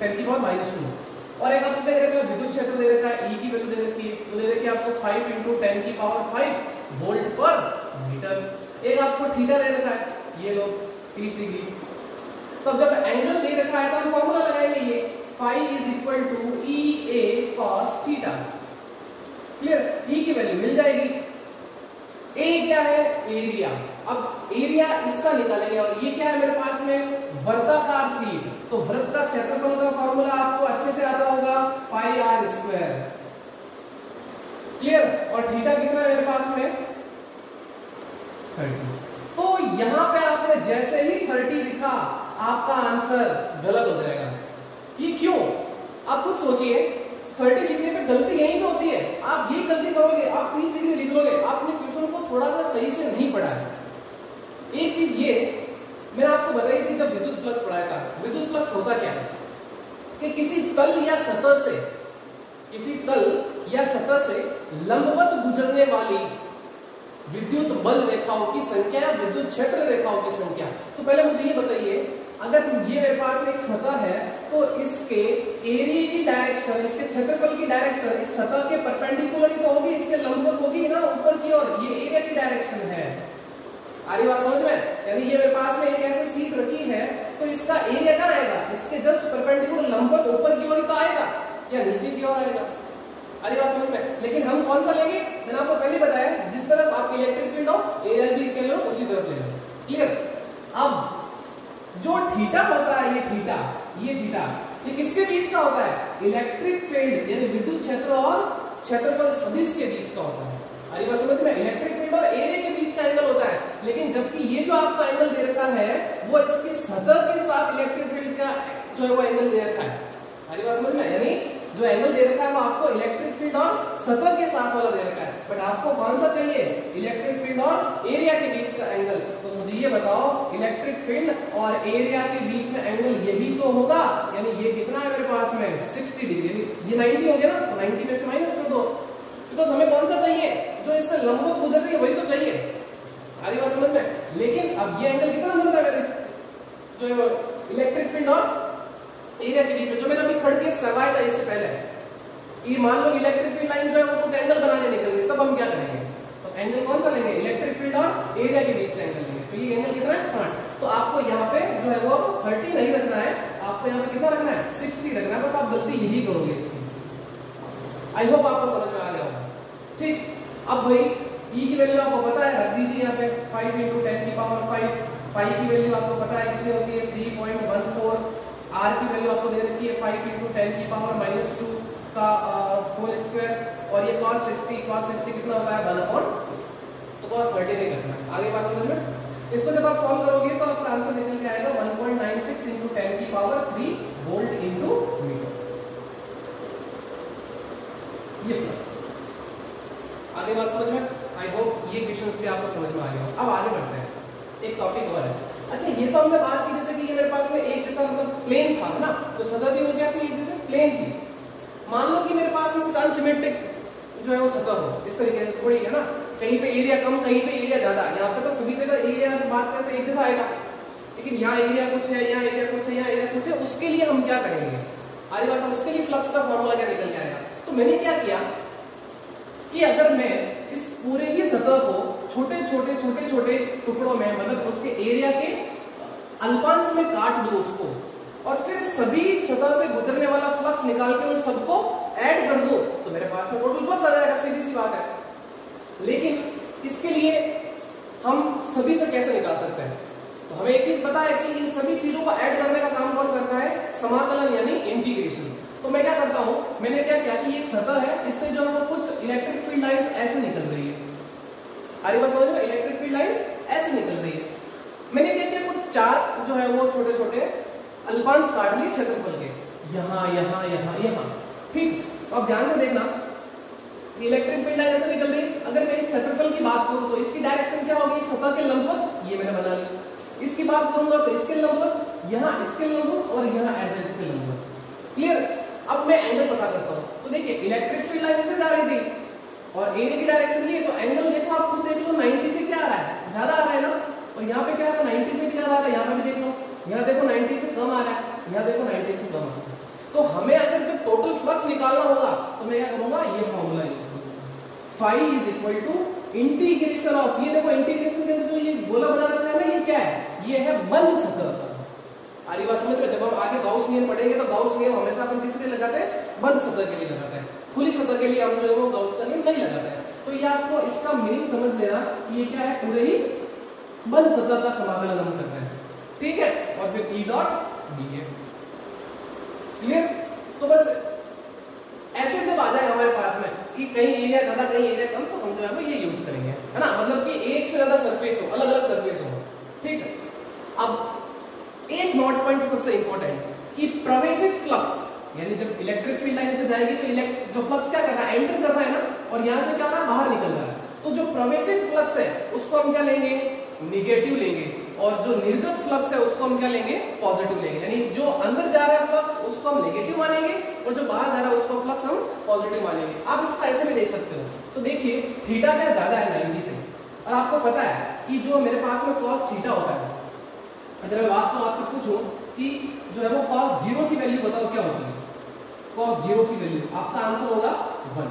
10 की पावर -2। और एक आपको दे रखा है विद्युत क्षेत्र दे रखा है, E की वैल्यू दे रखी है, तो दे रखी है आपको 5 इंटू 10 की पावर 5 वोल्ट पर मीटर। एक आपको थीटा दे रखा है, ये लो 30 डिग्री। तो जब एंगल दे रखा है तो हम फॉर्मूला लगाएंगे, ये phi is equal to EA cos theta. Clear. E की वैल्यू मिल जाएगी। A क्या है एरिया। अब एरिया इसका निकालेंगे, और ये क्या है मेरे पास में वर्ताकार शीट, तो वृत्त का क्षेत्रफल का फॉर्मूला आपको अच्छे से आता होगा पाई r स्क्वायर। क्लियर। और थीटा कितना है मेरे पास में 30। तो यहां पे आपने जैसे ही 30 लिखा आपका आंसर गलत हो जाएगा। ये क्यों, आप खुद सोचिए। 30 लिखने में गलती यहीं पे होती है। आप ये गलती करोगे, आप 30 डिग्री लिख लोगे, आपने क्वेश्चन को थोड़ा सा सही से नहीं पढ़ा है। एक चीज ये मैंने आपको बताई थी जब विद्युत फ्लक्स पढ़ाया था। विद्युत फ्लक्स होता क्या है कि किसी तल या सतह से लंबवत गुजरने वाली विद्युत बल रेखाओं की संख्या या विद्युत क्षेत्र रेखाओं की संख्या। तो पहले मुझे ये बताइए, अगर ये मेरे पास एक सतह है तो इसके एरिया की डायरेक्शन, इसके क्षेत्रफल की डायरेक्शन इस सतह के परपेंडिकुलर ही तो होगी, इसके लंबवत होगी ना ऊपर की ओर। ये एरिया की डायरेक्शन है। आ रही बात समझ में? यानी ये मेरे पास में एक ऐसी सीट रखी है तो इसका एरिया कहाँ आएगा? इसके जस्ट परपेंडिकुलर लंबवत ऊपर की ओर ही तो आएगा या नीचे की ओर आएगा। अरे बात समझ में? लेकिन हम कौन सा लेंगे? मैंने आपको पहले बताया, जिस तरफ आप इलेक्ट्रिक फील्ड हो एरिया भी के लो उसी तरफ ले लो। क्लियर? अब जो थीटा होता है, ये थीटा ये किसके बीच का होता है? इलेक्ट्रिक फील्ड यानी विद्युत क्षेत्र और क्षेत्रफल सदिश के बीच का होता है। अरे बात समझ में? इलेक्ट्रिक फील्ड और एरिया के बीच का एंगल होता है। लेकिन जबकि ये जो आपका एंगल दे रखा है वो इसकी सतह के साथ इलेक्ट्रिक फील्ड का जो है वो एंगल दे रखा है। अरे बात समझ में? यानी जो एंगल दे रखा है वो आपको इलेक्ट्रिक फील्ड और सतह के साथ वाला दे रखा है, बट आपको कौन सा चाहिए? इलेक्ट्रिक फील्ड और एरिया के बीच का एंगल। तो मुझे ये बताओ, इलेक्ट्रिक फील्ड और एरिया के बीच में एंगल यही तो होगा। यानी ये कितना है मेरे पास में? 60 डिग्री। ये 90 हो गया ना, तो 90 में से माइनस कर दो, बिकॉज हमें कौन सा चाहिए? जो इससे लंबवत गुजर रही है वही तो चाहिए। आ रही बात समझ में? लेकिन अब ये एंगल कितना बन रहा है जो है इलेक्ट्रिक फील्ड और एरिया के बीच में, जो मैंने अभी थर्ड केस करवाया था इससे पहले। ये मान लो इलेक्ट्रिक फील्ड लाइन जो है वो कुछ एंगल बना के निकल गई, तब हम क्या करेंगे? तो एंगल कौन सा लेंगे? इलेक्ट्रिक फील्ड और एरिया के बीच का एंगल लेंगे। तो ये एंगल कितना है? 60। तो आपको यहाँ पे जो है वो 30 नहीं रखना है, आपको यहाँ पे कितना रखना है? 60 रखना है। बस आप गलती यही करोगे इस चीज। आई होप आपको समझ में आ गया होगा। ठीक, अब भाई ई की वैल्यू आपको पता है, रख दीजिए यहाँ पे 5 × 10⁵। पाई की वैल्यू आपको पता है कितनी होती है? 3.14। आर की वैल्यू आपको दे रखी है 5 × 10⁻² का होल स्क्वायर। और ये cos 60 कितना होता है? 1/, तो cos 30 नहीं रखना। आगे बात समझ में? इसको जब आप सॉल्व करोगे तो आपका आंसर निकल के आएगा 1.96 × 10⁻³ वोल्ट इनटू मीटर। ये फ्लक्स। आगे बात समझ में? आई होप ये क्वेश्चंस भी आपको समझ में आ गया। अब आगे बढ़ते हैं, एक टॉपिक और है। अच्छा, ये तो हमने बात की जैसे कि ये मेरे पास में एक जैसा मतलब प्लेन था ना, तो सतह थी वो क्या थी? एक जैसे प्लेन थी। मान लो कि मेरे पास में कुछ अनसिमेट्रिक जो है वो सतह हो, इस तरीके से थोड़ी है ना, कहीं पे एरिया कम कहीं पे एरिया ज्यादा। यहाँ पे तो सभी जगह एरिया की बात करते हैं एक जैसा आएगा, लेकिन यहाँ एरिया कुछ है, यहाँ एरिया कुछ है, यहाँ एरिया कुछ है। उसके लिए हम क्या करेंगे? अरे बात, उसके लिए फ्लक्स का फॉर्मूला क्या निकल के आएगा? तो मैंने क्या किया कि अगर मैं इस पूरे ही सतह को छोटे छोटे टुकड़ों में, मतलब उसके एरिया के अल्पांश में काट दूं उसको, और फिर सभी सतह से गुजरने वाला फ्लक्स निकाल के उन सबको ऐड कर दूं, तो मेरे पास में टोटल फ्लक्स आ जाएगा। सीधी सी बात है। लेकिन इसके लिए हम सभी से कैसे निकाल सकते हैं? तो हमें एक चीज पता है कि इन सभी चीजों को ऐड करने का काम कौन करता है? समाकलन यानी इंटीग्रेशन। तो मैं क्या करता हूं, मैंने क्या किया कि एक सतह है, इससे जो है कुछ इलेक्ट्रिक फील्ड लाइंस ऐसे निकल रही है। अरे बस समझ में? इलेक्ट्रिक फील्ड लाइंस ऐसे निकल रही है। मैंने क्या किया, कुछ चार जो है वो छोटे छोटे अल्पांश काट लिए क्षेत्रफल के, यहाँ यहाँ यहाँ यहाँ। ठीक, तो अब ध्यान से देखना, इलेक्ट्रिक फील्ड लाइन ऐसे निकल रही है। अगर मैं इस क्षेत्रफल की बात करूं तो इसकी डायरेक्शन क्या होगी? सतह के लंबवत, ये मैंने बना ली। इसकी बात करूंगा तो इसके लंबवत, यहाँ इसके लंबवत और यहाँ ऐसे इसके लंबवत। क्लियर? अब मैं एंगल पता करता हूं। तो देखिए, इलेक्ट्रिक फील्ड लाइन ऐसे जा रही थी और एरिया की डायरेक्शन ये, तो एंगल देखो, आप खुद देख लो, 90 से क्या आ रहा है? ज्यादा आ रहा है ना। और यहाँ पे क्या आ रहा है? 90 से भी ज्यादा आ रहा है। यहाँ पे भी देख लो, यहाँ देखो 90 से कम आ रहा है, यहाँ देखो 90 से कम आ रहा है। तो हमें अगर जब टोटल फ्लक्स निकालना होगा तो मैं क्या करूंगा? ये फॉर्मूला यूज करूंगा, phi is equal to integration of, ये देखो इंटीग्रेशन के अंदर जो ये गोला बना रखा है ना, ये क्या है? ये है बंद सतह। आरी बात समझ में? जब हम आगे गाउस नियम पढ़ेंगे तो गाउस नियम हमेशा अपन किस लिए लगाते हैं? बंद सतह के लिए लगाते हैं। खुली सतह के लिए हम जो है वो गाउस का नियम नहीं लगाते हैं। तो ये आपको इसका मीनिंग समझ लेना, ये क्या है? पूरे ही बंद सतह का समाकलन हम कर रहे हैं। ठीक है, और फिर E डॉट डी है। क्लियर? तो बस ऐसे जब आ जाए हमारे पास में कि कहीं एरिया ज्यादा कहीं एरिया कम, तो हम जो है वो ये यूज करेंगे, है ना। मतलब कि एक से ज्यादा सरफेस हो, अलग अलग सरफेस हो। ठीक है, अब एक नोट पॉइंट सबसे इंपॉर्टेंट कि प्रवेशित फ्लक्स, यानी जब इलेक्ट्रिक फील्ड लाइन से जाएगी तो जो फ्लक्स क्या कर रहा है? एंटर कर रहा है ना, और यहां से क्या हो रहा है? बाहर निकल रहा है। तो जो प्रवेशित फ्लक्स है उसको हम क्या लेंगे? निगेटिव लेंगे, और जो निर्गत फ्लक्स है उसको हम क्या लेंगे? पॉजिटिव लेंगे। यानी जो अंदर जा रहा है फ्लक्स उसको हम नेगेटिव मानेंगे, और जो बाहर जा रहा है उसको फ्लक्स हम पॉजिटिव मानेंगे। आप इसको ऐसे भी देख सकते हो। तो देखिए, थीटा क्या ज्यादा है 90 से, और आपको पता है कि जो मेरे पास में cos थीटा होता है, अगर मैं बात को आपसे पूछूं कि जो है वो cos 0 की वैल्यू बताओ क्या होती है, cos 0 की वैल्यू आपका आंसर होगा 1।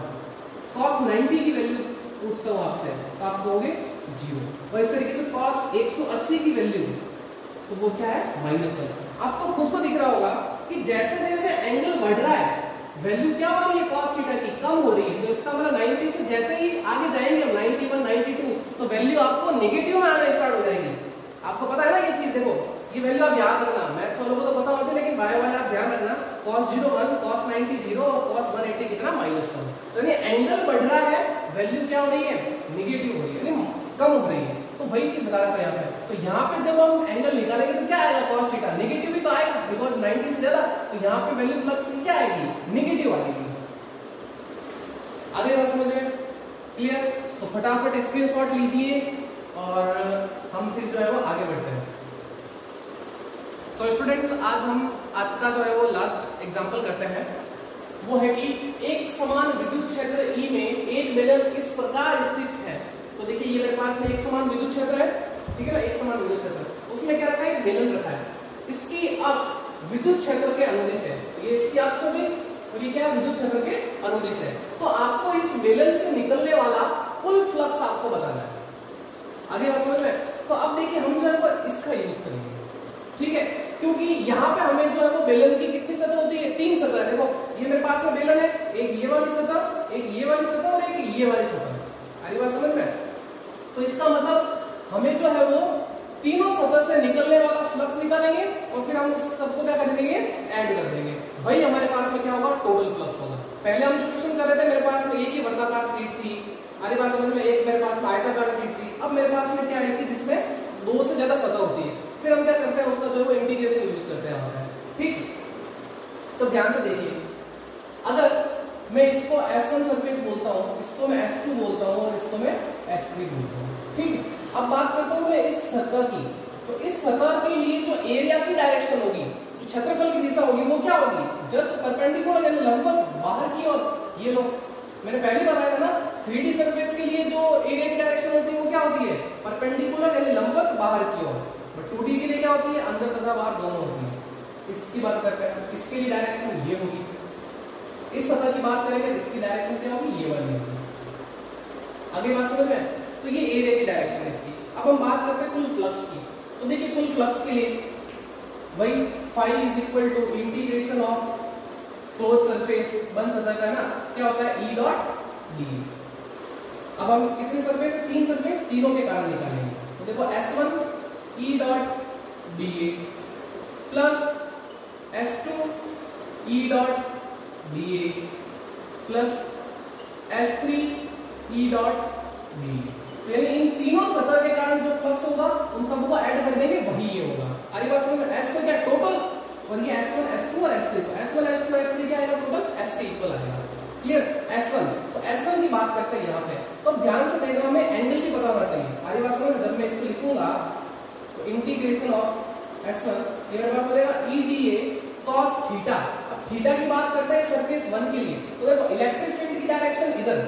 cos 90 की वैल्यू पूछता हूं आपसे तो आप कहोगे 0। और इस तरीके से cos 180 की वैल्यू तो वो क्या है -1। आपको खुद को दिख रहा होगा कि जैसे जैसे एंगल बढ़ रहा है वैल्यू क्या हो रही है cos थीटा की, कम हो रही है। तो इसका मतलब 90 से जैसे ही आगे जाएंगे हम 91 92 तो वैल्यू आपको नेगेटिव में आना स्टार्ट हो जाएगी। आपको पता है ना ये चीज, देखो ये वैल्यू आप याद रखना, मैथ्स वालों को तो पता होती है लेकिन बायो वाले आप ध्यान रखना, cos 0 1, cos 90 0 और cos 180 कितना -1। तो यानी एंगल बढ़ रहा है वैल्यू क्या हो रही है नेगेटिव हो रही है, यानी कम हो रही है। तो वही चीज बता रहा था यहाँ पे। तो यहाँ पे जब हम एंगल निकालेंगे तो क्या आएगा cos थीटा, नेगेटिव ही तो आएगा बिकॉज 90 से ज्यादा। तो यहाँ पे वैल्यू फ्लक्स की क्या आएगी नेगेटिव आएगी। आगे बात समझ में क्लियर? तो फटाफट स्क्रीनशॉट लीजिए और हम फिर जो है वो आगे बढ़ते हैं। सो स्टूडेंट्स आज का जो है वो लास्ट एग्जांपल करते हैं। वो है कि एक समान विद्युत क्षेत्र E में एक बेलन इस प्रकार स्थित है। तो देखिए ये मेरे पास में एक समान विद्युत क्षेत्र है, ठीक है ना, एक समान विद्युत क्षेत्र, उसमें क्या रखा है एक बेलन रखा है, इसकी अक्ष विद्युत क्षेत्र के अनुदिश है। तो ये इसकी अक्ष हो गई और ये क्या है विद्युत क्षेत्र के अनुदिश है। तो आपको इस बेलन से निकलने वाला कुल फ्लक्स आपको बताना है। आगे बात समझ में? तो अब देखिए हम जो है वो इसका यूज करेंगे, ठीक है, क्योंकि यहाँ पे हमें जो है वो बेलन की कितनी सतह होती है, 3 सतह। देखो ये मेरे पास में बेलन है, एक ये वाली सतह, एक ये वाली सतह और एक ये वाली सतह। आगे बात समझ में? तो इसका मतलब हमें जो है वो तीनों सतह से निकलने वाला फ्लक्स निकालेंगे और फिर हम उस सबको क्या कर देंगे ऐड कर देंगे। वही हमारे पास में क्या होगा टोटल फ्लक्स होगा। पहले हम जो क्वेश्चन कर रहे थे मेरे पास में एक ही वर्गाकार शीट थी, आगे बात समझ में, एक मेरे पास में आयताकार शीट थी। अब मेरे पास में क्या है कि जिसमें 2 से ज्यादा सतह होती है, फिर हम क्या करते हैं उसका जो है वो इंटीग्रेशन यूज करते हैं यहाँ पे, ठीक। तो ध्यान से देखिए, अगर मैं इसको S1 सरफेस बोलता हूँ, इसको मैं S2 बोलता हूँ और इसको मैं S3 बोलता हूँ, ठीक। अब बात करता हूँ मैं इस सतह की। तो इस सतह के लिए जो एरिया की डायरेक्शन होगी, जो क्षेत्रफल की दिशा होगी वो क्या होगी जस्ट परपेंडिकुलर यानी लंबवत बाहर की ओर। ये लो मैंने पहले बताया था ना 3D सरफेस के लिए जो एरिया की डायरेक्शन होती है वो क्या होती है परपेंडिकुलर यानी लंबवत बाहर की ओर। बट 2D के लिए क्या होती है अंदर तथा बाहर दोनों होती है। इसकी बात करते हैं, इसके लिए डायरेक्शन ये होगी। इस सतह की बात करेंगे इसकी डायरेक्शन क्या होगी ये वाली होगी। आगे बात समझ में? तो ये एरिया की डायरेक्शन है इसकी। अब हम बात करते हैं कुल फ्लक्स की। तो देखिए कुल फ्लक्स के लिए वही phi is equal to integration of close surface बन सतह का ना क्या होता है E डॉट डी। अब हम कितनी सरफेस है 3 सरफेस, तीनों के कारण निकालेंगे। तो देखो S1 E dot dA plus S2 E dot dA plus S3 E dot dA। तो यानी इन तीनों सतह के कारण जो फ्लक्स होगा उन सबको ऐड कर देंगे वही ये होगा। अरे बात समझ में? S तो क्या टोटल और ये S1 S2 और S3, तो S1 S2 S3 क्या आएगा टोटल S के इक्वल आएगा। क्लियर? S1 तो S1 की बात करते हैं यहाँ पे। तो ध्यान से देखना हमें एंगल भी पता होना चाहिए। अरे बात समझ में? जब मैं इसको लिखूंगा तो इंटीग्रेशन ऑफ S1 ये मेरे पास बनेगा EDA cos थीटा। अब थीटा की बात करते हैं सरफेस 1 के लिए। तो देखो इलेक्ट्रिक फील्ड की डायरेक्शन इधर,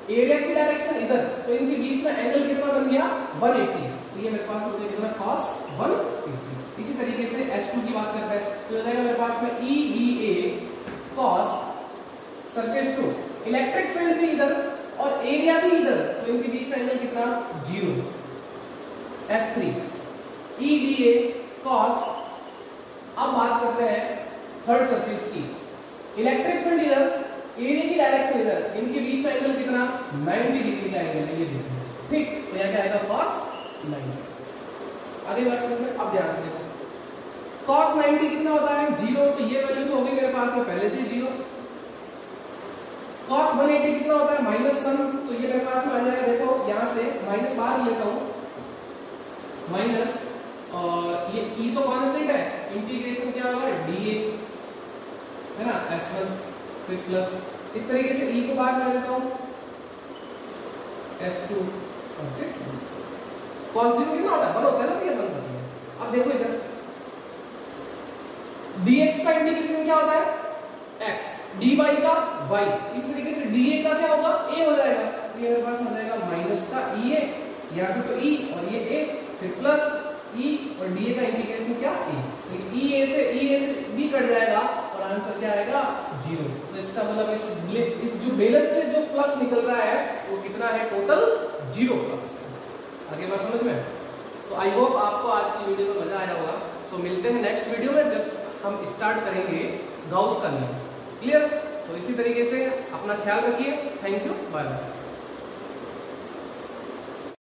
एरिया की डायरेक्शन इधर, तो इनके बीच में एंगल कितना बन गया 180। तो ये मेरे पास हो गया कितना cos 180। इसी तरीके से S2 की बात करते हैं तो हो जाएगा मेरे पास में EDA cos surface 2, electric field भी इधर और एरिया भी इधर, तो इनके बीच में एंगल कितना 0। S3 EDA cos। अब बात करते हैं थर्ड सरफेस की, इलेक्ट्रिक फील्ड इधर, एरिया की डायरेक्शन इधर, इनके बीच में एंगल कितना 90 डिग्री का एंगल है, ये देखो, ठीक। तो यहाँ क्या आएगा cos 90। आगे बात समझ में? अब ध्यान से देखो cos 90 कितना होता है 0, तो ये वैल्यू तो हो गई मेरे पास में पहले से 0। cos 180 कितना होता है -1, तो ये मेरे पास में आ जाएगा, देखो यहाँ से माइनस बाहर लेता हूँ, माइनस और ये E तो कांस्टेंट है, इंटीग्रेशन क्या होगा dA है ना S1 फिर प्लस, इस तरीके से E को बाहर ला देता हूँ S2 और फिर cos 0 कितना होता है 1 होता है ना, तो ये 1 होता है। अब देखो इधर dx का इंटीग्रेशन क्या होता है x, dy का y, इस तरीके से dA का क्या होगा a हो जाएगा। तो ये मेरे पास हो जाएगा माइनस का EA यहाँ से तो ई और ये ए, फिर प्लस ई और डी का इंटीग्रेशन क्या ए, तो ई ए से बी कट जाएगा और आंसर क्या आएगा 0। तो इसका मतलब इस जो बेलन से जो फ्लक्स निकल रहा है वो कितना है, टोटल 0 फ्लक्स है। आगे बात समझ में? तो आई होप आपको आज की वीडियो में मजा आया होगा। सो मिलते हैं नेक्स्ट वीडियो में जब हम स्टार्ट करेंगे गाउस का नियम। क्लियर? तो इसी तरीके से अपना ख्याल रखिए। Thank you, bye bye.